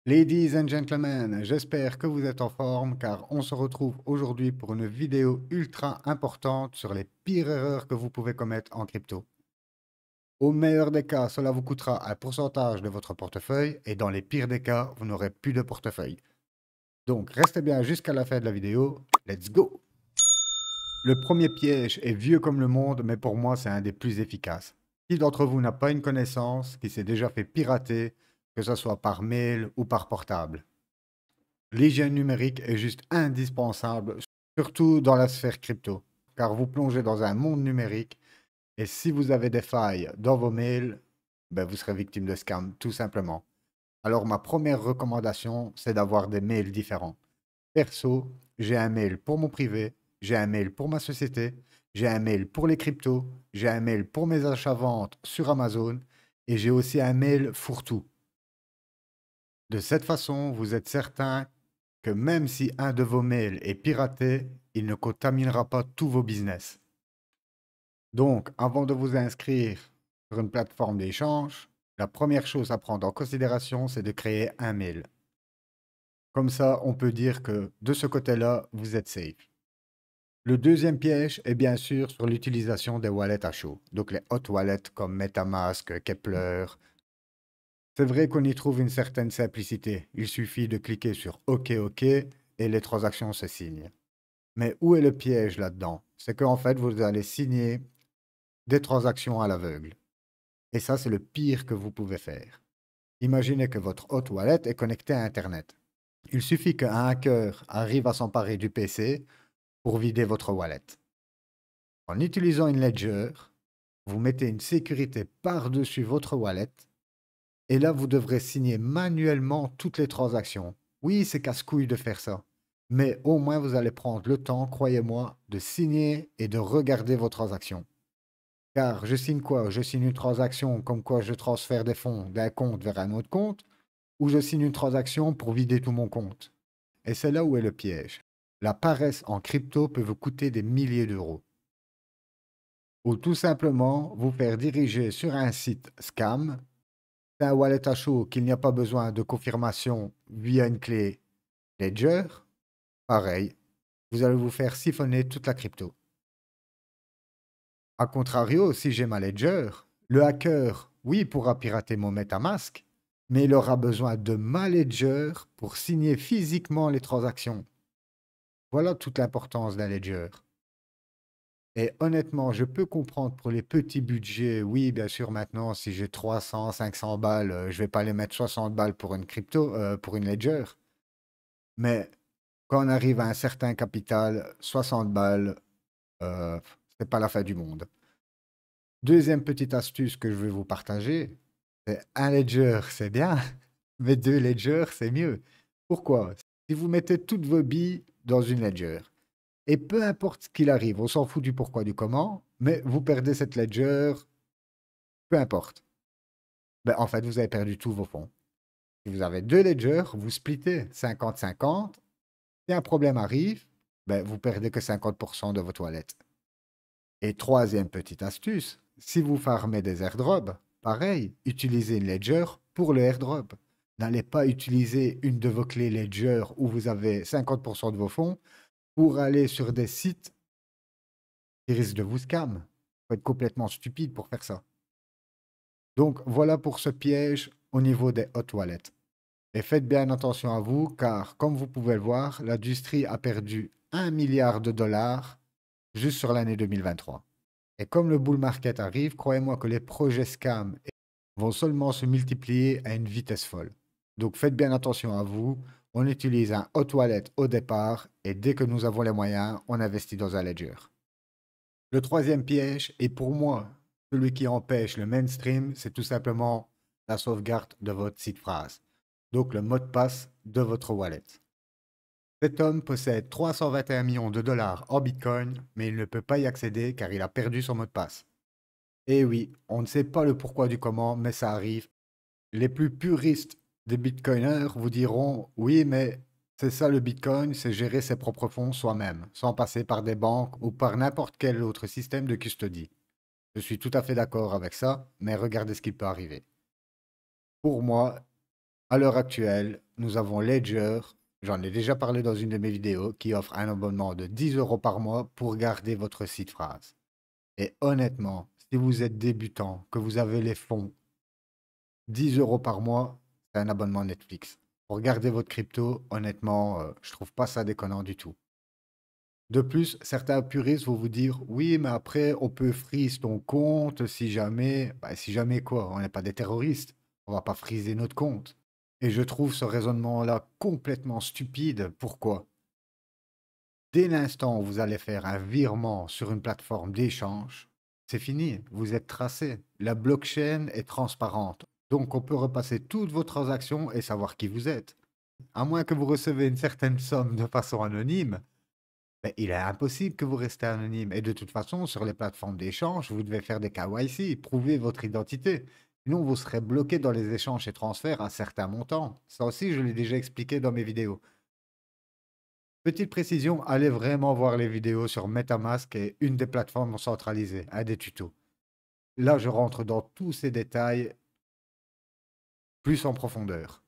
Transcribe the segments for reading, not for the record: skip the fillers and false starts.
Ladies and gentlemen, j'espère que vous êtes en forme car on se retrouve aujourd'hui pour une vidéo ultra importante sur les pires erreurs que vous pouvez commettre en crypto. Au meilleur des cas, cela vous coûtera un pourcentage de votre portefeuille et dans les pires des cas, vous n'aurez plus de portefeuille. Donc restez bien jusqu'à la fin de la vidéo. Let's go! Le premier piège est vieux comme le monde, mais pour moi c'est un des plus efficaces. Qui d'entre vous n'a pas une connaissance qui s'est déjà fait pirater, que ce soit par mail ou par portable? L'hygiène numérique est juste indispensable, surtout dans la sphère crypto, car vous plongez dans un monde numérique et si vous avez des failles dans vos mails, ben vous serez victime de scam, tout simplement. Alors ma première recommandation, c'est d'avoir des mails différents. Perso, j'ai un mail pour mon privé, j'ai un mail pour ma société, j'ai un mail pour les cryptos, j'ai un mail pour mes achats-ventes sur Amazon et j'ai aussi un mail fourre-tout. De cette façon, vous êtes certain que même si un de vos mails est piraté, il ne contaminera pas tous vos business. Donc, avant de vous inscrire sur une plateforme d'échange, la première chose à prendre en considération, c'est de créer un mail. Comme ça, on peut dire que de ce côté-là, vous êtes safe. Le deuxième piège est bien sûr sur l'utilisation des wallets à chaud, donc les hot wallets comme MetaMask, Kepler. C'est vrai qu'on y trouve une certaine simplicité. Il suffit de cliquer sur OK, OK et les transactions se signent. Mais où est le piège là-dedans? C'est qu'en fait, vous allez signer des transactions à l'aveugle. Et ça, c'est le pire que vous pouvez faire. Imaginez que votre hot wallet est connecté à Internet. Il suffit qu'un hacker arrive à s'emparer du PC pour vider votre wallet. En utilisant une ledger, vous mettez une sécurité par-dessus votre wallet et là, vous devrez signer manuellement toutes les transactions. Oui, c'est casse-couille de faire ça. Mais au moins, vous allez prendre le temps, croyez-moi, de signer et de regarder vos transactions. Car je signe quoi? Je signe une transaction comme quoi je transfère des fonds d'un compte vers un autre compte, ou je signe une transaction pour vider tout mon compte. Et c'est là où est le piège. La paresse en crypto peut vous coûter des milliers d'euros. Ou tout simplement vous faire diriger sur un site scam, c'est un wallet à chaud qu'il n'y a pas besoin de confirmation via une clé Ledger. Pareil, vous allez vous faire siphonner toute la crypto. A contrario, si j'ai ma Ledger, le hacker, oui, pourra pirater mon MetaMask, mais il aura besoin de ma Ledger pour signer physiquement les transactions. Voilà toute l'importance d'un Ledger. Et honnêtement, je peux comprendre pour les petits budgets, oui, bien sûr, maintenant, si j'ai 300, 500 balles, je vais pas les mettre 60 balles pour une crypto, pour une Ledger. Mais quand on arrive à un certain capital, 60 balles, c'est pas la fin du monde. Deuxième petite astuce que je vais vous partager, c'est un ledger, c'est bien, mais deux ledgers, c'est mieux. Pourquoi? Si vous mettez toutes vos billes dans une ledger, et peu importe ce qu'il arrive, on s'en fout du pourquoi, du comment, mais vous perdez cette ledger, peu importe. Ben, en fait, vous avez perdu tous vos fonds. Si vous avez deux ledgers, vous splittez 50-50. Si un problème arrive, ben, vous perdez que 50% de votre wallet. Et troisième petite astuce, si vous farmez des airdrops, pareil, utilisez une ledger pour le airdrop. N'allez pas utiliser une de vos clés ledger où vous avez 50% de vos fonds pour aller sur des sites qui risquent de vous scam. Il faut être complètement stupide pour faire ça. Donc voilà pour ce piège au niveau des hot wallets. Et faites bien attention à vous car comme vous pouvez le voir, l'industrie a perdu 1 milliard de dollars juste sur l'année 2023. Et comme le bull market arrive, croyez-moi que les projets scam vont seulement se multiplier à une vitesse folle. Donc faites bien attention à vous. On utilise un hot wallet au départ et dès que nous avons les moyens, on investit dans un ledger. Le troisième piège, et pour moi, celui qui empêche le mainstream, c'est tout simplement la sauvegarde de votre site phrase. Donc le mot de passe de votre wallet. Cet homme possède 321 millions de dollars en Bitcoin, mais il ne peut pas y accéder car il a perdu son mot de passe. Et oui, on ne sait pas le pourquoi du comment, mais ça arrive. Les plus puristes des bitcoiners vous diront, oui, mais c'est ça le bitcoin, c'est gérer ses propres fonds soi-même, sans passer par des banques ou par n'importe quel autre système de custody. Je suis tout à fait d'accord avec ça, mais regardez ce qui peut arriver. Pour moi, à l'heure actuelle, nous avons Ledger. J'en ai déjà parlé dans une de mes vidéos qui offre un abonnement de 10 € par mois pour garder votre site phrase. Et honnêtement, si vous êtes débutant, que vous avez les fonds, 10 € par mois, c'est un abonnement Netflix. Pour garder votre crypto, honnêtement, je trouve pas ça déconnant du tout. De plus, certains puristes vont vous dire, oui, mais après, on peut freeze ton compte si jamais. Bah, si jamais quoi? On n'est pas des terroristes. On va pas freezer notre compte. Et je trouve ce raisonnement-là complètement stupide. Pourquoi? Dès l'instant où vous allez faire un virement sur une plateforme d'échange, c'est fini, vous êtes tracé. La blockchain est transparente. Donc on peut repasser toutes vos transactions et savoir qui vous êtes. À moins que vous recevez une certaine somme de façon anonyme, ben, il est impossible que vous restez anonyme. Et de toute façon, sur les plateformes d'échange, vous devez faire des KYC, prouver votre identité. Sinon, vous serez bloqué dans les échanges et transferts à certains montants. Ça aussi, je l'ai déjà expliqué dans mes vidéos. Petite précision, allez vraiment voir les vidéos sur MetaMask et une des plateformes centralisées, un des tutos. Là, je rentre dans tous ces détails plus en profondeur.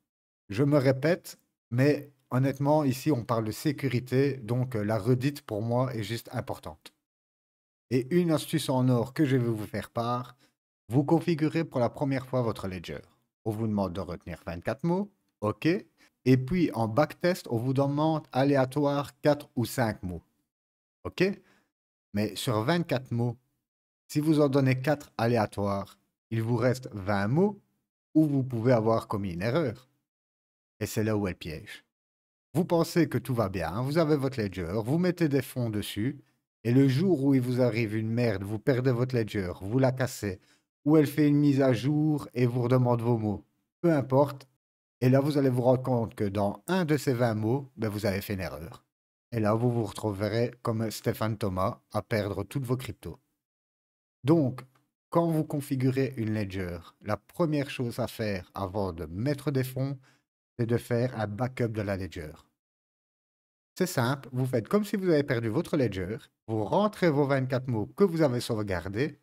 Je me répète, mais honnêtement, ici, on parle de sécurité, donc la redite pour moi est juste importante. Et une astuce en or que je vais vous faire part, vous configurez pour la première fois votre ledger. On vous demande de retenir 24 mots, OK. Et puis en backtest, on vous demande aléatoire 4 ou 5 mots, OK. Mais sur 24 mots, si vous en donnez 4 aléatoires, il vous reste 20 mots où vous pouvez avoir commis une erreur. Et c'est là où est le piège. Vous pensez que tout va bien, vous avez votre ledger, vous mettez des fonds dessus, et le jour où il vous arrive une merde, vous perdez votre ledger, vous la cassez, ou elle fait une mise à jour et vous redemande vos mots, peu importe, et là vous allez vous rendre compte que dans un de ces 20 mots, ben, vous avez fait une erreur. Et là vous vous retrouverez comme Stéphane Thomas à perdre toutes vos cryptos. Donc, quand vous configurez une ledger, la première chose à faire avant de mettre des fonds, c'est de faire un backup de la ledger. C'est simple, vous faites comme si vous avez perdu votre ledger, vous rentrez vos 24 mots que vous avez sauvegardés,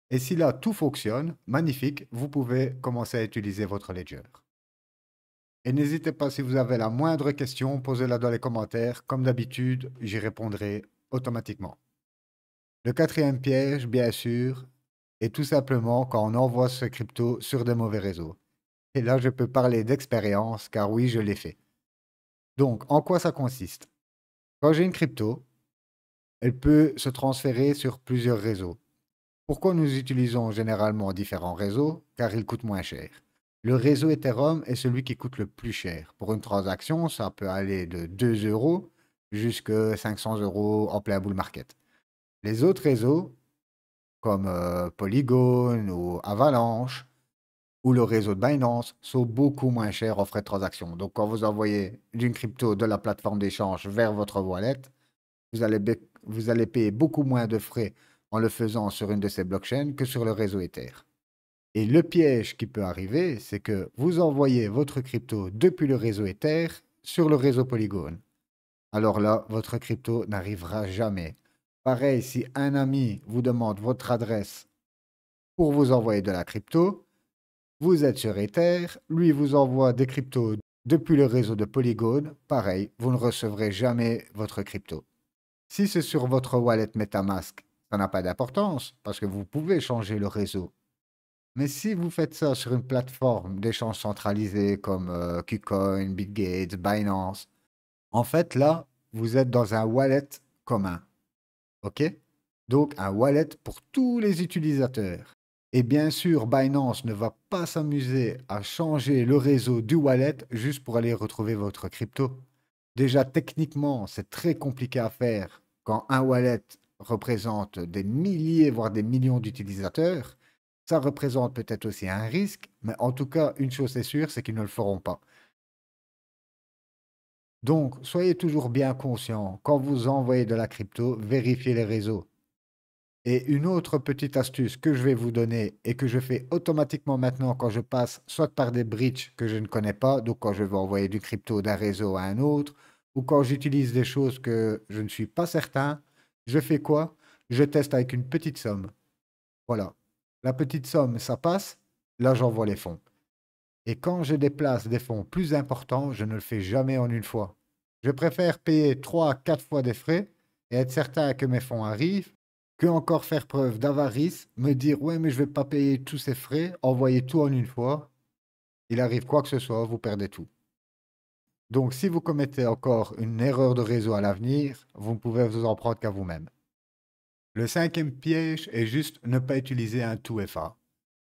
et si là tout fonctionne, magnifique, vous pouvez commencer à utiliser votre ledger. Et n'hésitez pas si vous avez la moindre question, posez-la dans les commentaires, comme d'habitude, j'y répondrai automatiquement. Le quatrième piège, bien sûr, est tout simplement quand on envoie ce crypto sur des mauvais réseaux. Et là, je peux parler d'expérience, car oui, je l'ai fait. Donc, en quoi ça consiste? Quand j'ai une crypto, elle peut se transférer sur plusieurs réseaux. Pourquoi nous utilisons généralement différents réseaux? Car ils coûtent moins cher. Le réseau Ethereum est celui qui coûte le plus cher. Pour une transaction, ça peut aller de 2 € jusqu'à 500 € en plein bull market. Les autres réseaux, comme Polygon ou Avalanche, ou le réseau de Binance, sont beaucoup moins chers en frais de transaction. Donc, quand vous envoyez d'une crypto de la plateforme d'échange vers votre wallet, vous allez payer beaucoup moins de frais en le faisant sur une de ces blockchains que sur le réseau Ether. Et le piège qui peut arriver, c'est que vous envoyez votre crypto depuis le réseau Ether sur le réseau Polygon. Alors là, votre crypto n'arrivera jamais. Pareil, si un ami vous demande votre adresse pour vous envoyer de la crypto, vous êtes sur Ether, lui vous envoie des cryptos depuis le réseau de Polygon, pareil, vous ne recevrez jamais votre crypto. Si c'est sur votre wallet MetaMask, ça n'a pas d'importance parce que vous pouvez changer le réseau. Mais si vous faites ça sur une plateforme d'échange centralisée comme KuCoin, Bitgate, Binance, en fait là, vous êtes dans un wallet commun. OK? Donc un wallet pour tous les utilisateurs. Et bien sûr, Binance ne va pas s'amuser à changer le réseau du wallet juste pour aller retrouver votre crypto. Déjà, techniquement, c'est très compliqué à faire quand un wallet représente des milliers, voire des millions d'utilisateurs. Ça représente peut-être aussi un risque, mais en tout cas, une chose est sûre, c'est qu'ils ne le feront pas. Donc, soyez toujours bien conscient, quand vous envoyez de la crypto, vérifiez les réseaux. Et une autre petite astuce que je vais vous donner et que je fais automatiquement maintenant quand je passe soit par des bridges que je ne connais pas, donc quand je veux envoyer du crypto d'un réseau à un autre, ou quand j'utilise des choses que je ne suis pas certain, je fais quoi? Je teste avec une petite somme. Voilà. La petite somme, ça passe. Là, j'envoie les fonds. Et quand je déplace des fonds plus importants, je ne le fais jamais en une fois. Je préfère payer 3 à 4 fois des frais et être certain que mes fonds arrivent, que encore faire preuve d'avarice, me dire ouais mais je vais pas payer tous ces frais, envoyer tout en une fois, il arrive quoi que ce soit, vous perdez tout. Donc si vous commettez encore une erreur de réseau à l'avenir, vous ne pouvez vous en prendre qu'à vous-même. Le cinquième piège est juste ne pas utiliser un tout FA.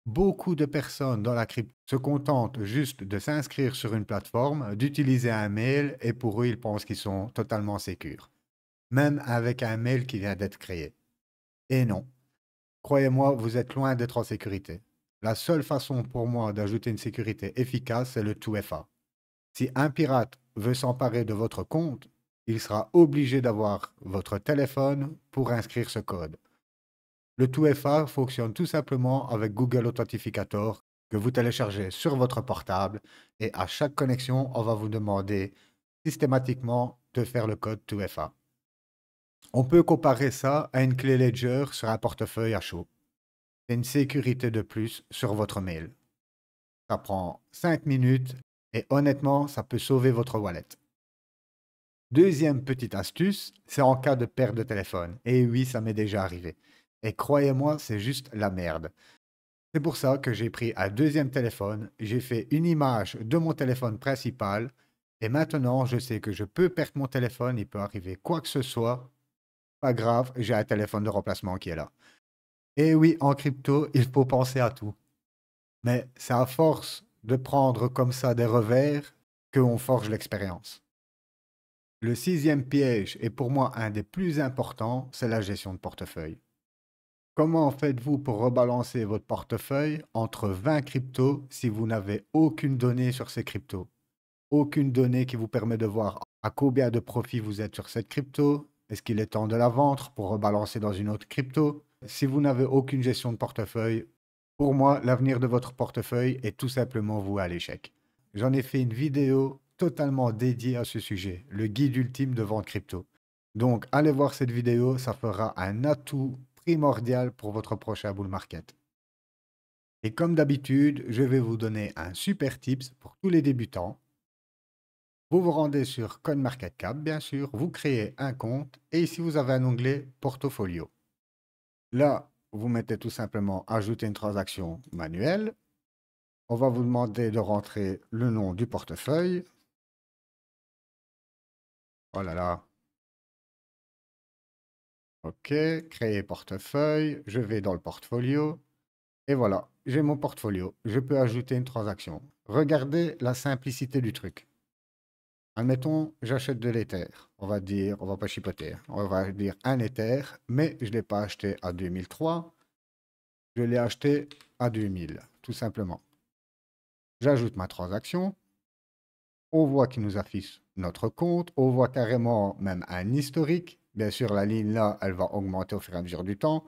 Beaucoup de personnes dans la crypto se contentent juste de s'inscrire sur une plateforme, d'utiliser un mail et pour eux, ils pensent qu'ils sont totalement sécures, même avec un mail qui vient d'être créé. Et non, croyez-moi, vous êtes loin d'être en sécurité. La seule façon pour moi d'ajouter une sécurité efficace, c'est le 2FA. Si un pirate veut s'emparer de votre compte, il sera obligé d'avoir votre téléphone pour inscrire ce code. Le 2FA fonctionne tout simplement avec Google Authenticator que vous téléchargez sur votre portable et à chaque connexion, on va vous demander systématiquement de faire le code 2FA. On peut comparer ça à une clé Ledger sur un portefeuille à chaud. C'est une sécurité de plus sur votre mail. Ça prend 5 minutes et honnêtement, ça peut sauver votre wallet. Deuxième petite astuce, c'est en cas de perte de téléphone. Et oui, ça m'est déjà arrivé. Et croyez-moi, c'est juste la merde. C'est pour ça que j'ai pris un deuxième téléphone, j'ai fait une image de mon téléphone principal et maintenant je sais que je peux perdre mon téléphone, il peut arriver quoi que ce soit. Pas grave, j'ai un téléphone de remplacement qui est là. Et oui, en crypto, il faut penser à tout. Mais c'est à force de prendre comme ça des revers qu'on forge l'expérience. Le sixième piège, et pour moi un des plus importants, c'est la gestion de portefeuille. Comment faites-vous pour rebalancer votre portefeuille entre 20 cryptos si vous n'avez aucune donnée sur ces cryptos? Aucune donnée qui vous permet de voir à combien de profit vous êtes sur cette crypto? Est-ce qu'il est temps de la vendre pour rebalancer dans une autre crypto? Si vous n'avez aucune gestion de portefeuille, pour moi, l'avenir de votre portefeuille est tout simplement voué à l'échec. J'en ai fait une vidéo totalement dédiée à ce sujet, le guide ultime de vente crypto. Donc, allez voir cette vidéo, ça fera un atout primordial pour votre prochain bull market. Et comme d'habitude, je vais vous donner un super tips pour tous les débutants. Vous vous rendez sur CoinMarketCap, bien sûr, vous créez un compte et ici vous avez un onglet Portfolio. Là, vous mettez tout simplement ajouter une transaction manuelle. On va vous demander de rentrer le nom du portefeuille. Oh là là. OK, créer portefeuille. Je vais dans le portfolio. Et voilà, j'ai mon portfolio. Je peux ajouter une transaction. Regardez la simplicité du truc. Admettons, j'achète de l'Ether. On va dire, on va pas chipoter. On va dire un Ether, mais je ne l'ai pas acheté à 2003. Je l'ai acheté à 2000, tout simplement. J'ajoute ma transaction. On voit qu'il nous affiche notre compte. On voit carrément même un historique. Bien sûr, la ligne là, elle va augmenter au fur et à mesure du temps.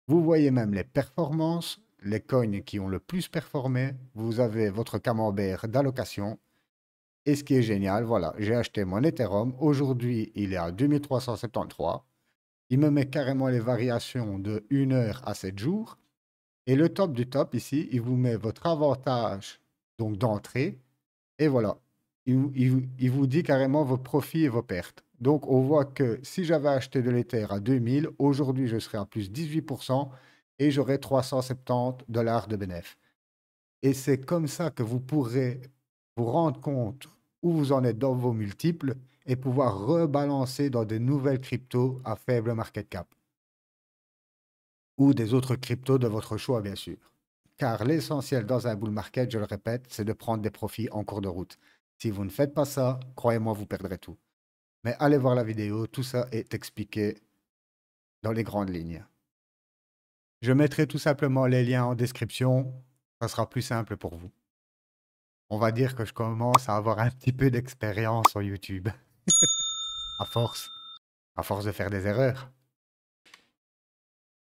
Vous voyez même les performances, les coins qui ont le plus performé. Vous avez votre camembert d'allocation. Et ce qui est génial, voilà, j'ai acheté mon Ethereum. Aujourd'hui, il est à 2373. Il me met carrément les variations de 1 heure à 7 jours. Et le top du top ici, il vous met votre avantage donc d'entrée. Et voilà, il vous dit carrément vos profits et vos pertes. Donc on voit que si j'avais acheté de l'Ether à 2000, aujourd'hui je serais à plus 18% et j'aurais 370 dollars de bénéfice. Et c'est comme ça que vous pourrez vous rendre compte où vous en êtes dans vos multiples et pouvoir rebalancer dans de nouvelles cryptos à faible market cap. Ou des autres cryptos de votre choix, bien sûr. Car l'essentiel dans un bull market, je le répète, c'est de prendre des profits en cours de route. Si vous ne faites pas ça, croyez-moi, vous perdrez tout. Mais allez voir la vidéo, tout ça est expliqué dans les grandes lignes. Je mettrai tout simplement les liens en description, ça sera plus simple pour vous. On va dire que je commence à avoir un petit peu d'expérience sur YouTube. À force. À force de faire des erreurs.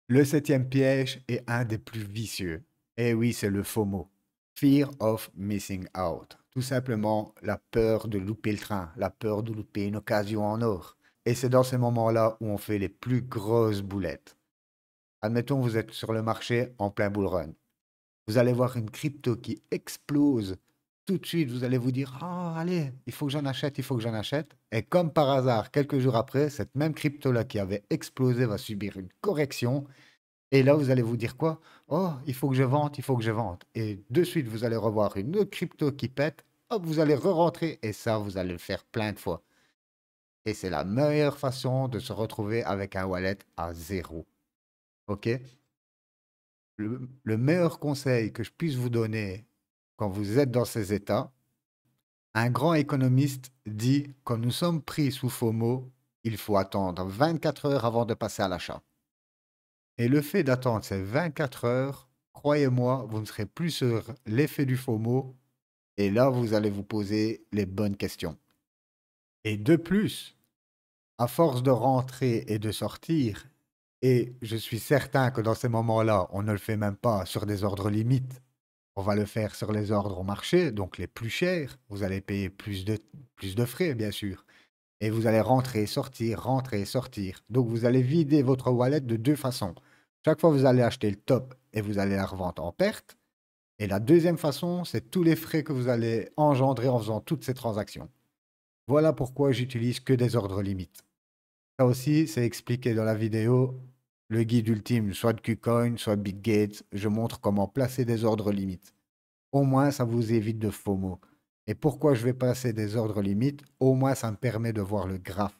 Le septième piège est un des plus vicieux. Et oui, c'est le FOMO. Fear of missing out. Tout simplement la peur de louper le train, la peur de louper une occasion en or. Et c'est dans ces moments-là où on fait les plus grosses boulettes. Admettons, vous êtes sur le marché en plein bull run. Vous allez voir une crypto qui explose tout de suite, vous allez vous dire: «Ah allez, il faut que j'en achète, il faut que j'en achète» et comme par hasard, quelques jours après, cette même crypto-là qui avait explosé va subir une correction et là, vous allez vous dire quoi? «Oh, il faut que je vende, il faut que je vende» et de suite, vous allez revoir une autre crypto qui pète, hop, vous allez re-rentrer et ça, vous allez le faire plein de fois et c'est la meilleure façon de se retrouver avec un wallet à zéro. OK? Le meilleur conseil que je puisse vous donner quand vous êtes dans ces états, un grand économiste dit: «Quand nous sommes pris sous FOMO, il faut attendre 24 heures avant de passer à l'achat» et le fait d'attendre ces 24 heures, croyez-moi, vous ne serez plus sur l'effet du FOMO et là, vous allez vous poser les bonnes questions et de plus, à force de rentrer et de sortir et je suis certain que dans ces moments-là, on ne le fait même pas sur des ordres limites. On va le faire sur les ordres au marché, donc les plus chers. Vous allez payer plus de frais, bien sûr. Et vous allez rentrer et sortir. Donc vous allez vider votre wallet de deux façons. Chaque fois, vous allez acheter le top et vous allez la revendre en perte. Et la deuxième façon, c'est tous les frais que vous allez engendrer en faisant toutes ces transactions. Voilà pourquoi j'utilise que des ordres limites. Ça aussi, c'est expliqué dans la vidéo. Le guide ultime, soit de KuCoin, soit de BitGate, je montre comment placer des ordres limites. Au moins, ça vous évite de FOMO. Et pourquoi je vais passer des ordres limites? Au moins, ça me permet de voir le graphe.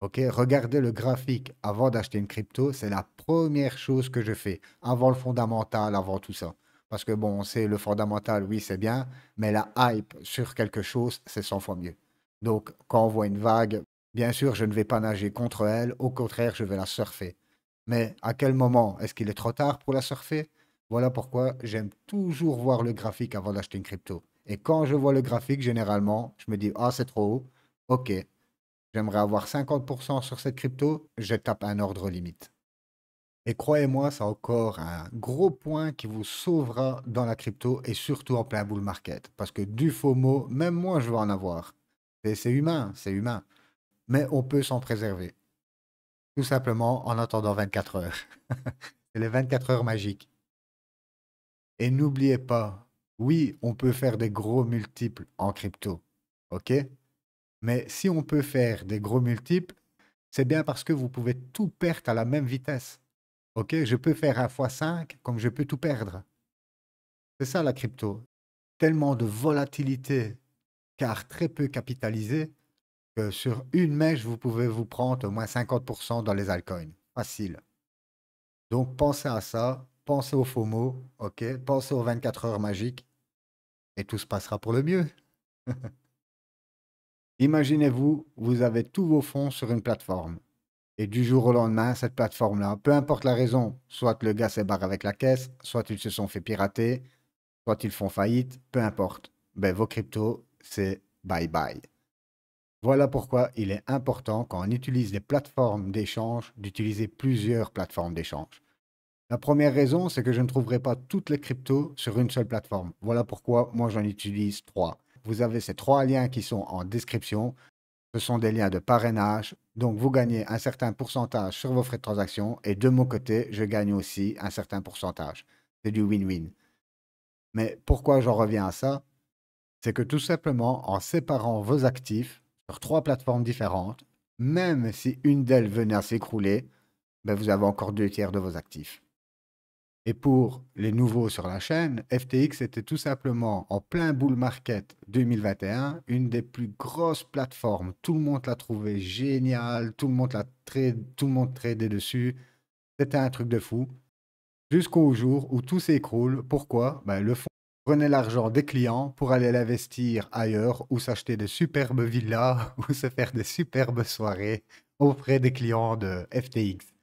Ok, regardez le graphique avant d'acheter une crypto, c'est la première chose que je fais, avant le fondamental, avant tout ça. Parce que bon, on sait le fondamental, oui, c'est bien, mais la hype sur quelque chose, c'est 100 fois mieux. Donc, quand on voit une vague, bien sûr, je ne vais pas nager contre elle, au contraire, je vais la surfer. Mais à quel moment? Est-ce qu'il est trop tard pour la surfer? Voilà pourquoi j'aime toujours voir le graphique avant d'acheter une crypto. Et quand je vois le graphique, généralement, je me dis, ah, c'est trop haut. Ok, j'aimerais avoir 50% sur cette crypto, je tape un ordre limite. Et croyez-moi, c'est encore un gros point qui vous sauvera dans la crypto et surtout en plein bull market. Parce que du FOMO, même moi, je veux en avoir. C'est humain, c'est humain. Mais on peut s'en préserver. Tout simplement en attendant 24 heures. C'est les 24 heures magiques. Et n'oubliez pas, oui, on peut faire des gros multiples en crypto. OK? Mais si on peut faire des gros multiples, c'est bien parce que vous pouvez tout perdre à la même vitesse. OK? Je peux faire un fois 5 comme je peux tout perdre. C'est ça la crypto. Tellement de volatilité, car très peu capitalisé, que sur une mèche, vous pouvez vous prendre au moins 50% dans les altcoins. Facile. Donc pensez à ça, pensez au FOMO, OK? Pensez aux 24 heures magiques et tout se passera pour le mieux. Imaginez-vous, vous avez tous vos fonds sur une plateforme. Et du jour au lendemain, cette plateforme-là, peu importe la raison, soit le gars s'est barré avec la caisse, soit ils se sont fait pirater, soit ils font faillite, peu importe. Ben, vos cryptos, c'est bye bye. Voilà pourquoi il est important, quand on utilise des plateformes d'échange, d'utiliser plusieurs plateformes d'échange. La première raison, c'est que je ne trouverai pas toutes les cryptos sur une seule plateforme. Voilà pourquoi moi j'en utilise trois. Vous avez ces trois liens qui sont en description. Ce sont des liens de parrainage. Donc, vous gagnez un certain pourcentage sur vos frais de transaction. Et de mon côté, je gagne aussi un certain pourcentage. C'est du win-win. Mais pourquoi j'en reviens à ça? C'est que tout simplement, en séparant vos actifs sur trois plateformes différentes, même si une d'elles venait à s'écrouler, ben vous avez encore deux tiers de vos actifs. Et pour les nouveaux sur la chaîne, FTX était tout simplement en plein bull market 2021, une des plus grosses plateformes. Tout le monde l'a trouvé génial, tout le monde tradait dessus. C'était un truc de fou. Jusqu'au jour où tout s'écroule. Pourquoi? Ben, le fonds prenait l'argent des clients pour aller l'investir ailleurs ou s'acheter de superbes villas ou se faire de superbes soirées auprès des clients de FTX.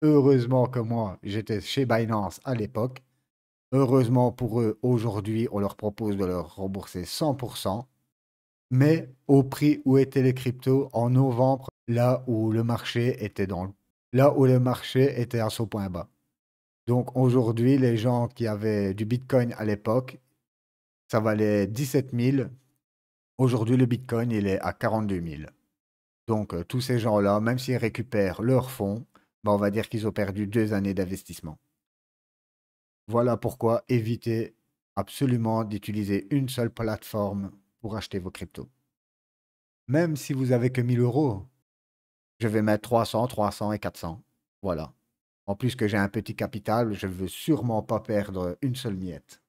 Heureusement que moi, j'étais chez Binance à l'époque. Heureusement pour eux, aujourd'hui, on leur propose de leur rembourser 100%, mais au prix où étaient les cryptos en novembre, là où le marché était à son point bas. Donc aujourd'hui, les gens qui avaient du Bitcoin à l'époque, ça valait 17 000. Aujourd'hui, le Bitcoin, il est à 42 000. Donc tous ces gens-là, même s'ils récupèrent leurs fonds, ben, on va dire qu'ils ont perdu 2 années d'investissement. Voilà pourquoi évitez absolument d'utiliser une seule plateforme pour acheter vos cryptos. Même si vous avez que 1000 euros, je vais mettre 300, 300 et 400. Voilà. En plus que j'ai un petit capital, je ne veux sûrement pas perdre une seule miette.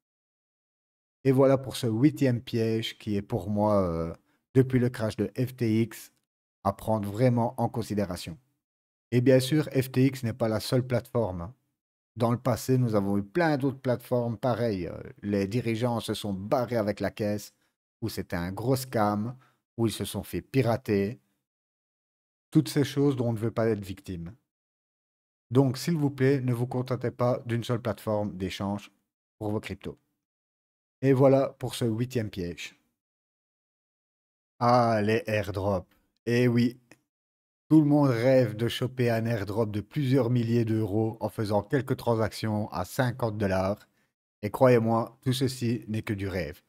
Et voilà pour ce 8e piège qui est pour moi, depuis le crash de FTX, à prendre vraiment en considération. Et bien sûr, FTX n'est pas la seule plateforme, hein. Dans le passé, nous avons eu plein d'autres plateformes pareilles. Les dirigeants se sont barrés avec la caisse, où c'était un gros scam, où ils se sont fait pirater. Toutes ces choses dont on ne veut pas être victime. Donc, s'il vous plaît, ne vous contentez pas d'une seule plateforme d'échange pour vos cryptos. Et voilà pour ce 8e piège. Ah, les airdrops. Eh oui, tout le monde rêve de choper un airdrop de plusieurs milliers d'euros en faisant quelques transactions à 50 dollars. Et croyez-moi, tout ceci n'est que du rêve.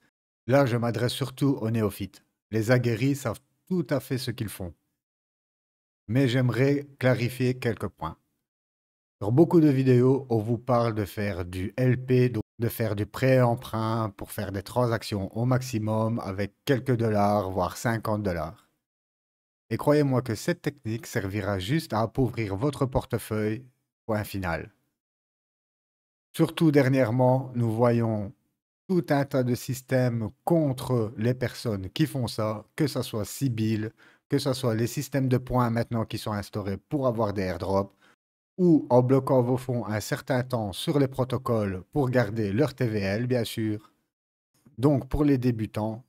Là, je m'adresse surtout aux néophytes. Les aguerris savent tout à fait ce qu'ils font. Mais j'aimerais clarifier quelques points. Sur beaucoup de vidéos, on vous parle de faire du LP, donc de faire du prêt-emprunt pour faire des transactions au maximum avec quelques dollars, voire 50 dollars. Et croyez-moi que cette technique servira juste à appauvrir votre portefeuille, point final. Surtout dernièrement, nous voyons tout un tas de systèmes contre les personnes qui font ça, que ce soit Sibyl, que ce soit les systèmes de points maintenant qui sont instaurés pour avoir des airdrops, ou en bloquant vos fonds un certain temps sur les protocoles pour garder leur TVL, bien sûr. Donc, pour les débutants,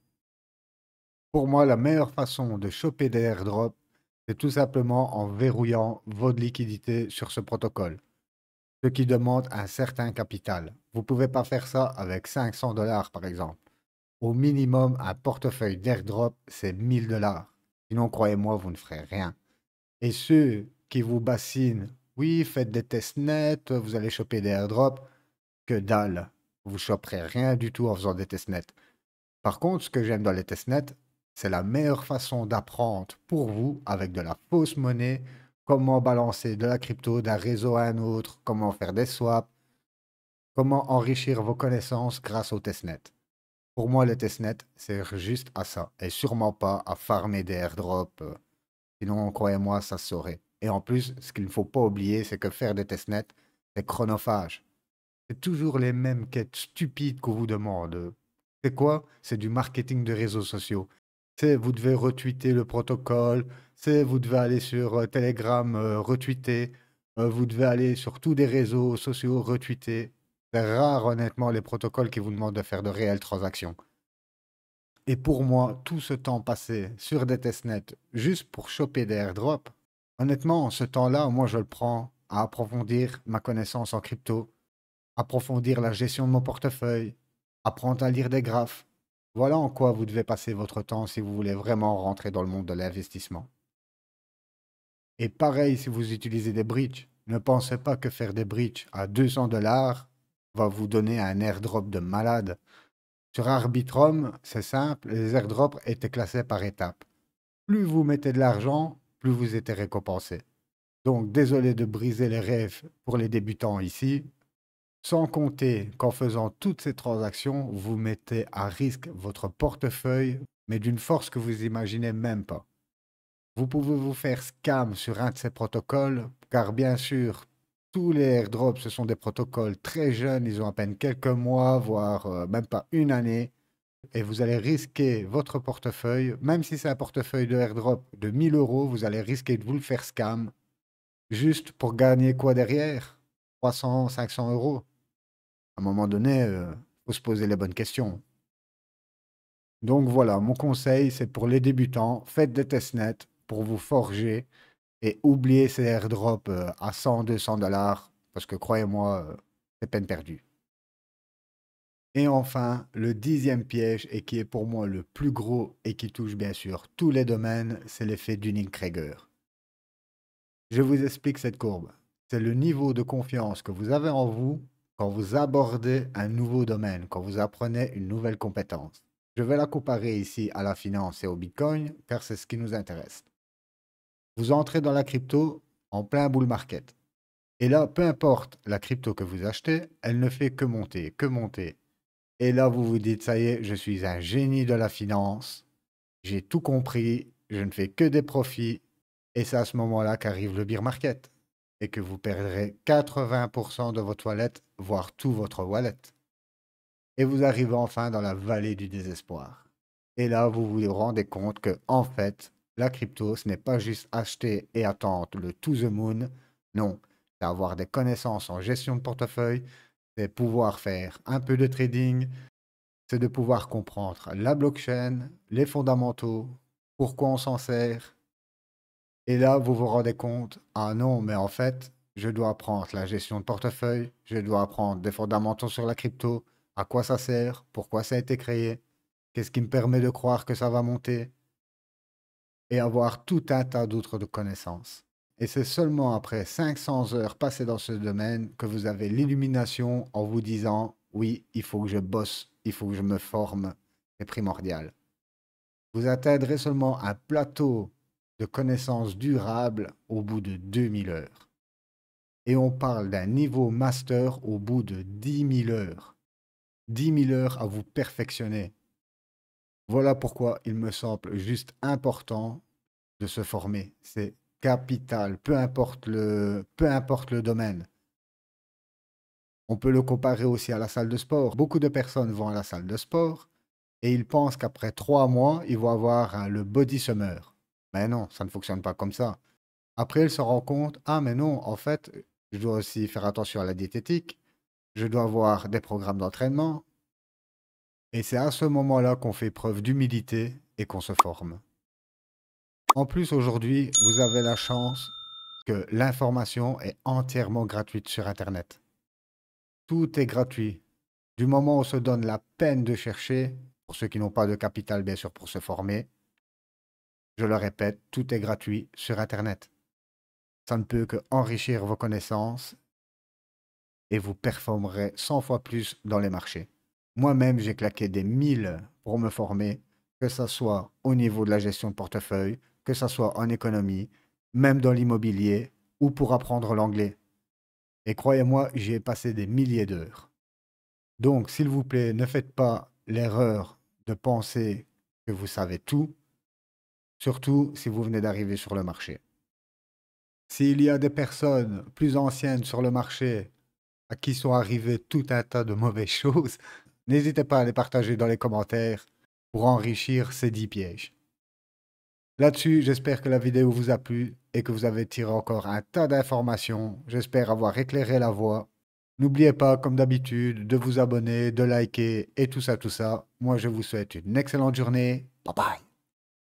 pour moi, la meilleure façon de choper des airdrops, c'est tout simplement en verrouillant votre liquidité sur ce protocole, ce qui demande un certain capital. Vous ne pouvez pas faire ça avec 500 dollars, par exemple. Au minimum, un portefeuille d'airdrop, c'est 1000 dollars. Sinon, croyez-moi, vous ne ferez rien. Et ceux qui vous bassinent, oui, faites des tests nets, vous allez choper des airdrops, que dalle. Vous choperez rien du tout en faisant des tests nets. Par contre, ce que j'aime dans les tests nets, c'est la meilleure façon d'apprendre pour vous, avec de la fausse monnaie, comment balancer de la crypto d'un réseau à un autre, comment faire des swaps, comment enrichir vos connaissances grâce aux tests nets. Pour moi, le testnet sert juste à ça, et sûrement pas à farmer des airdrops. Sinon, croyez-moi, ça se saurait. Et en plus, ce qu'il ne faut pas oublier, c'est que faire des testnets, c'est chronophage. C'est toujours les mêmes quêtes stupides qu'on vous demande. C'est quoi? C'est du marketing de réseaux sociaux. C'est vous devez retweeter le protocole, c'est vous devez aller sur Telegram retweeter, vous devez aller sur tous des réseaux sociaux retweeter. C'est rare, honnêtement, les protocoles qui vous demandent de faire de réelles transactions. Et pour moi, tout ce temps passé sur des testnets juste pour choper des airdrops, honnêtement, ce temps-là, moi, je le prends à approfondir ma connaissance en crypto, approfondir la gestion de mon portefeuille, apprendre à lire des graphes. Voilà en quoi vous devez passer votre temps si vous voulez vraiment rentrer dans le monde de l'investissement. Et pareil si vous utilisez des bridges. Ne pensez pas que faire des bridges à 200 dollars va vous donner un airdrop de malade. Sur Arbitrum, c'est simple, les airdrops étaient classés par étapes. Plus vous mettez de l'argent, plus vous êtes récompensé. Donc, désolé de briser les rêves pour les débutants ici. Sans compter qu'en faisant toutes ces transactions, vous mettez à risque votre portefeuille, mais d'une force que vous imaginez même pas. Vous pouvez vous faire scam sur un de ces protocoles, car bien sûr, tous les airdrops, ce sont des protocoles très jeunes, ils ont à peine quelques mois, voire même pas une année, et vous allez risquer votre portefeuille, même si c'est un portefeuille de airdrop de 1000 euros, vous allez risquer de vous le faire scam, juste pour gagner quoi derrière? 300, 500 euros. À un moment donné, faut se poser les bonnes questions. Donc voilà, mon conseil, c'est pour les débutants, faites des testnets pour vous forger et oubliez ces airdrops à 100, 200 dollars, parce que croyez-moi, c'est peine perdue. Et enfin, le 10e piège, et qui est pour moi le plus gros et qui touche bien sûr tous les domaines, c'est l'effet Dunning-Kruger. Je vous explique cette courbe. C'est le niveau de confiance que vous avez en vous quand vous abordez un nouveau domaine, quand vous apprenez une nouvelle compétence. Je vais la comparer ici à la finance et au Bitcoin, car c'est ce qui nous intéresse. Vous entrez dans la crypto en plein bull market. Et là, peu importe la crypto que vous achetez, elle ne fait que monter, que monter. Et là, vous vous dites, ça y est, je suis un génie de la finance, j'ai tout compris, je ne fais que des profits. Et c'est à ce moment-là qu'arrive le bear market et que vous perdrez 80% de votre wallet, voire tout votre wallet. Et vous arrivez enfin dans la vallée du désespoir. Et là, vous vous rendez compte que, en fait, la crypto, ce n'est pas juste acheter et attendre le to the moon. Non, c'est avoir des connaissances en gestion de portefeuille, c'est pouvoir faire un peu de trading, c'est de pouvoir comprendre la blockchain, les fondamentaux, pourquoi on s'en sert. Et là, vous vous rendez compte, ah non, mais en fait, je dois apprendre la gestion de portefeuille, je dois apprendre des fondamentaux sur la crypto, à quoi ça sert, pourquoi ça a été créé, qu'est-ce qui me permet de croire que ça va monter, et avoir tout un tas d'autres de connaissances. Et c'est seulement après 500 heures passées dans ce domaine que vous avez l'illumination en vous disant, oui, il faut que je bosse, il faut que je me forme, c'est primordial. Vous atteindrez seulement un plateau de connaissances durables au bout de 2000 heures. Et on parle d'un niveau master au bout de 10 000 heures. 10 000 heures à vous perfectionner. Voilà pourquoi il me semble juste important de se former. C'est capital, peu importe le domaine. On peut le comparer aussi à la salle de sport. Beaucoup de personnes vont à la salle de sport et ils pensent qu'après 3 mois, ils vont avoir le body summer. Mais non, ça ne fonctionne pas comme ça. Après, ils se rendent compte, ah mais non, en fait, je dois aussi faire attention à la diététique, je dois avoir des programmes d'entraînement. Et c'est à ce moment-là qu'on fait preuve d'humilité et qu'on se forme. En plus, aujourd'hui, vous avez la chance que l'information est entièrement gratuite sur Internet. Tout est gratuit. Du moment où on se donne la peine de chercher, pour ceux qui n'ont pas de capital, bien sûr, pour se former, je le répète, tout est gratuit sur Internet. Ça ne peut que enrichir vos connaissances et vous performerez 100 fois plus dans les marchés. Moi-même, j'ai claqué des 1000 pour me former, que ce soit au niveau de la gestion de portefeuille, que ce soit en économie, même dans l'immobilier ou pour apprendre l'anglais. Et croyez-moi, j'y ai passé des milliers d'heures. Donc, s'il vous plaît, ne faites pas l'erreur de penser que vous savez tout, surtout si vous venez d'arriver sur le marché. S'il y a des personnes plus anciennes sur le marché à qui sont arrivées tout un tas de mauvaises choses, n'hésitez pas à les partager dans les commentaires pour enrichir ces 10 pièges. Là-dessus, j'espère que la vidéo vous a plu et que vous avez tiré encore un tas d'informations. J'espère avoir éclairé la voie. N'oubliez pas, comme d'habitude, de vous abonner, de liker et tout ça, tout ça. Moi, je vous souhaite une excellente journée. Bye bye.